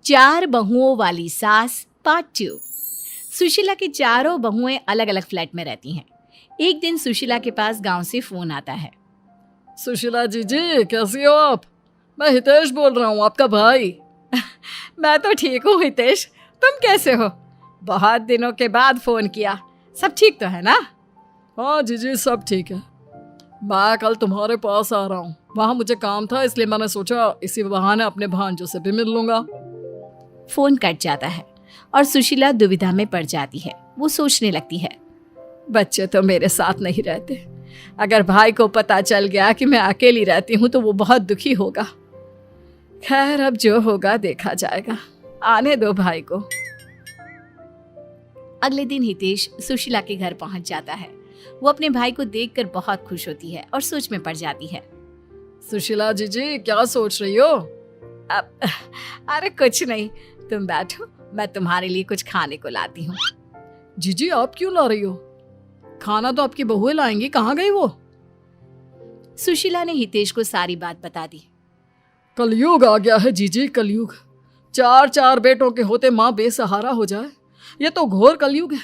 चार बहुओं वाली सास पार्ट 2। सुशीला की चारों बहुएं अलग अलग फ्लैट में रहती हैं। एक दिन सुशीला के पास गांव से फोन आता है। सुशीला जी कैसी हो आप? मैं हितेश बोल रहा हूँ, आपका भाई। मैं तो ठीक हूँ हितेश, तुम कैसे हो? बहुत दिनों के बाद फोन किया, सब ठीक तो है ना? हाँ जी सब ठीक है। मैं कल तुम्हारे पास आ रहा हूँ, वहाँ मुझे काम था, इसलिए मैंने सोचा इसी बहाने अपने भांजों से भी मिल लूंगा। फोन कट जाता है और सुशीला दुविधा में पड़ जाती है। वो सोचने लगती है, बच्चे तो मेरे साथ नहीं रहते, अगर भाई को पता चल गया कि मैं अकेली रहती हूँ तो वो बहुत दुखी होगा। खैर अब जो होगा देखा जाएगा, आने दो भाई को। अगले दिन हितेश सुशीला के घर पहुंच जाता है। वो अपने भाई को देखकर बहुत खुश होती है और सोच में पड़ जाती है। सुशीला जी क्या सोच रही हो? अरे कुछ नहीं, तुम बैठो, मैं तुम्हारे लिए कुछ खाने को लाती हूँ। जीजी आप क्यों ला रही हो? खाना तो आपकी बहुएं लाएंगी, कहाँ गई वो? सुशीला ने हितेश को सारी बात बता दी। कलयुग आ गया है जीजी, कलयुग। चार बेटों के होते माँ बेसहारा हो जाए, ये तो घोर कलयुग है।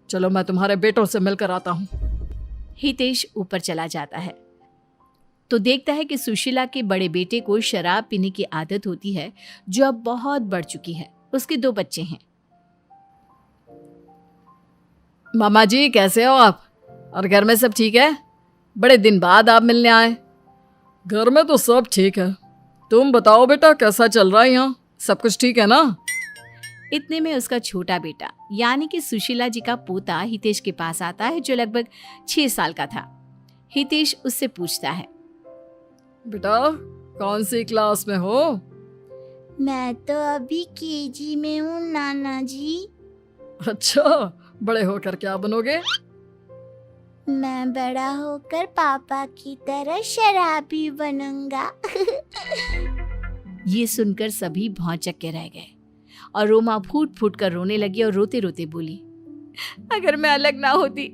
चलो मैं तुम्हारे बेटों से मिलकर आता हूँ। हितेश ऊपर चला जाता है तो देखता है कि सुशीला के बड़े बेटे को शराब पीने की आदत होती है, जो अब बहुत बढ़ चुकी है। उसके 2 बच्चे हैं। मामा जी कैसे हो आप? और घर में सब ठीक है? बड़े दिन बाद आप मिलने आए। घर में तो सब ठीक है, तुम बताओ बेटा कैसा चल रहा है यहाँ? सब कुछ ठीक है ना? इतने में उसका छोटा बेटा यानी कि सुशीला जी का पोता हितेश के पास आता है, जो लगभग 6 साल का था। हितेश उससे पूछता है, बेटा कौन सी क्लास में हो? मैं तो अभी केजी में हूँ नाना जी। अच्छा, बड़े होकर क्या बनोगे? मैं बड़ा होकर पापा की तरह शराबी बनूंगा। ये सुनकर सभी भौंचक के रह गए और रोमा फूट फूट कर रोने लगी और रोते रोते बोली, अगर मैं अलग ना होती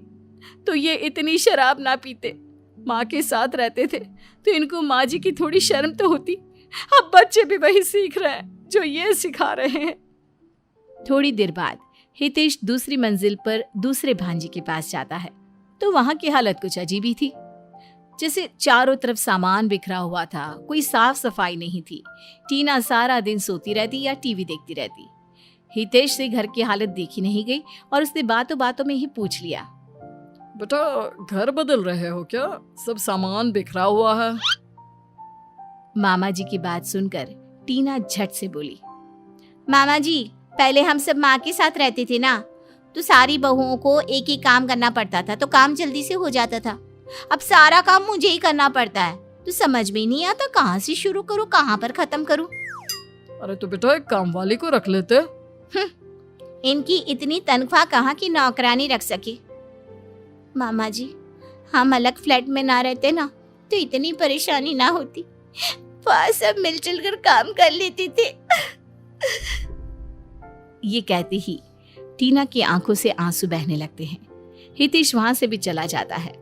तो ये इतनी शराब ना पीते। माँ के साथ रहते थे तो इनको माँ जी की थोड़ी शर्म तो होती। अब बच्चे भी वही सीख रहे हैं जो ये सिखा रहे हैं। थोड़ी देर बाद हितेश दूसरी मंजिल पर दूसरे भांजी के पास जाता है तो वहां की हालत कुछ अजीब ही थी। जैसे चारों तरफ सामान बिखरा हुआ था, कोई साफ सफाई नहीं थी। टीना सारा दिन सोती रहती या टीवी देखती रहती। हितेश से घर की हालत देखी नहीं गई और उसने बातों बातों में ही पूछ लिया, बेटा घर बदल रहे हो क्या? सब सामान बिखरा हुआ है। मामा जी की बात सुनकर टीना झट से बोली, मामा जी पहले हम सब माँ के साथ रहते थे ना, तो सारी बहुओं को एक ही काम करना पड़ता था तो काम जल्दी से हो जाता था। अब सारा काम मुझे ही करना पड़ता है तो समझ में नहीं आता कहाँ से शुरू करूँ, कहाँ पर खत्म करूँ। अरे तो बेटा एक काम वाली को रख लेते। इनकी इतनी तनख्वाह कहाँ की नौकरानी रख सके। मामा जी हम अलग फ्लैट में ना रहते ना तो इतनी परेशानी ना होती, वहाँ सब मिलजुल कर काम कर लेते थे। ये कहते ही टीना की आंखों से आंसू बहने लगते हैं। हितेश वहां से भी चला जाता है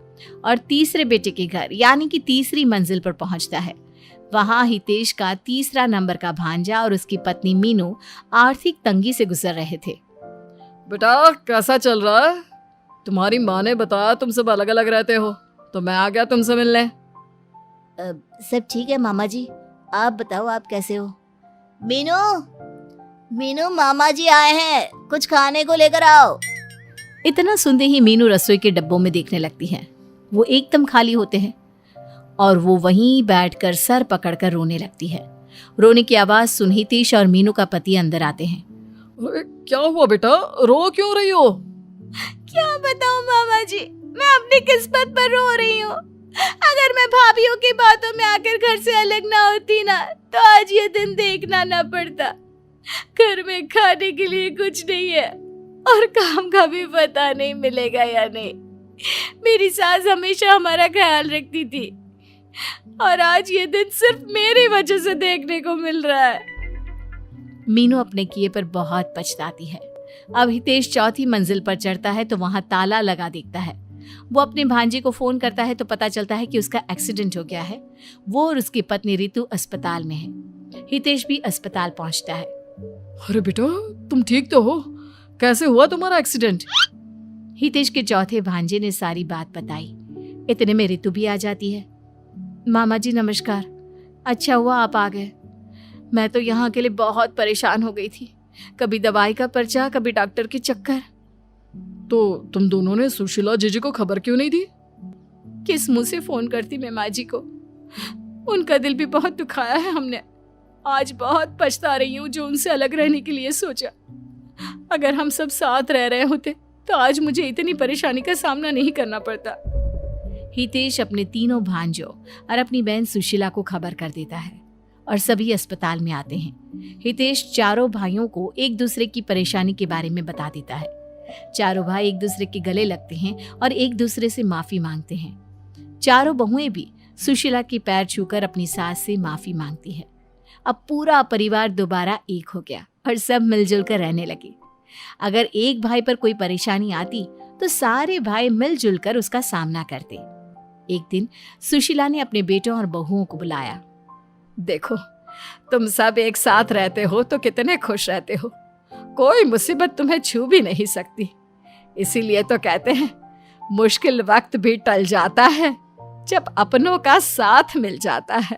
और तीसरे बेटे के घर यानी कि तीसरी मंजिल पर पहुंचता है। वहां हितेश का तीसरा नंबर का भांजा और उसकी पत्नी मीनू आर्थिक तंगी से गुजर रहे थे। बेटा कैसा चल रहा है? तुम्हारी माँ ने बताया तुम सब अलग अलग रहते हो, तो मैं आ गया तुमसे मिलने। सब ठीक है मामा जी, आप बताओ आप कैसे हो? मीनू मामा जी आए हैं, कुछ खाने को लेकर आओ। इतना सुनते ही मीनू रसोई के डब्बों में देखने लगती है। वो एकदम खाली होते हैं और वो वहीं बैठकर सर पकड़कर रोने लगती है। रोने की आवाज सुन हितेश और मीनू का पति अंदर आते हैं। अरे क्या हुआ बेटा, रो क्यों रही हो? क्या बताऊं मामा जी, मैं अपनी किस्मत पर रो रही हूँ। अगर मैं भाभीयों की बातों में आकर घर से अलग ना होती ना तो आज ये दिन देखना ना पड़ता। घर में खाने के लिए कुछ नहीं है और काम का भी पता नहीं मिलेगा या नहीं। मेरी सास हमेशा हमारा ख्याल रखती थी और आज ये दिन सिर्फ मेरी वजह से देखने को मिल रहा है। मीनू अपने किए पर बहुत पछताती है। अब हितेश चौथी मंजिल पर चढ़ता है तो वहां ताला लगा देखता है। वो अपने भांजे को फोन करता है तो पता चलता है कि उसका एक्सीडेंट हो गया है। वो और उसकी पत्नी रितु अस्पताल में है। हितेश भी अस्पताल पहुंचता है। अरे बेटा, तुम ठीक तो हो? कैसे हुआ तुम्हारा एक्सीडेंट? हितेश के चौथे भांजे ने सारी बात बताई। इतने में ऋतु भी आ जाती है। मामा जी नमस्कार, अच्छा हुआ आप आ गए। मैं तो यहाँ के लिए बहुत परेशान हो गई थी, कभी दवाई का पर्चा, कभी डॉक्टर के चक्कर। तो तुम दोनों ने सुशीला जीजी को खबर क्यों नहीं दी? किस मुंह से फोन करती मैं माँ जी को, उनका दिल भी बहुत दुखाया है हमने। आज बहुत पछता रही हूँ जो उनसे अलग रहने के लिए सोचा। अगर हम सब साथ रह रहे होते तो आज मुझे इतनी परेशानी का सामना नहीं करना पड़ता। हितेश अपने तीनों भांजों और अपनी बहन सुशीला को खबर कर देता है और सभी अस्पताल में आते हैं। हितेश चारों भाइयों को एक दूसरे की परेशानी के बारे में बता देता है। चारों भाई एक दूसरे के गले लगते हैं और एक दूसरे से माफी मांगते हैं। चारों बहुएं भी सुशीला के पैर छूकर अपनी सास से माफी मांगती है। अब पूरा परिवार दोबारा एक हो गया और सब मिलजुल कर रहने लगे। अगर एक भाई पर कोई परेशानी आती तो सारे भाई मिलजुल कर उसका सामना करते। एक दिन सुशीला ने अपने बेटों और बहुओं को बुलाया। देखो, तुम सब एक साथ रहते हो तो कितने खुश रहते हो, कोई मुसीबत तुम्हें छू भी नहीं सकती। इसीलिए तो कहते हैं मुश्किल वक्त भी टल जाता है जब अपनों का साथ मिल जाता है।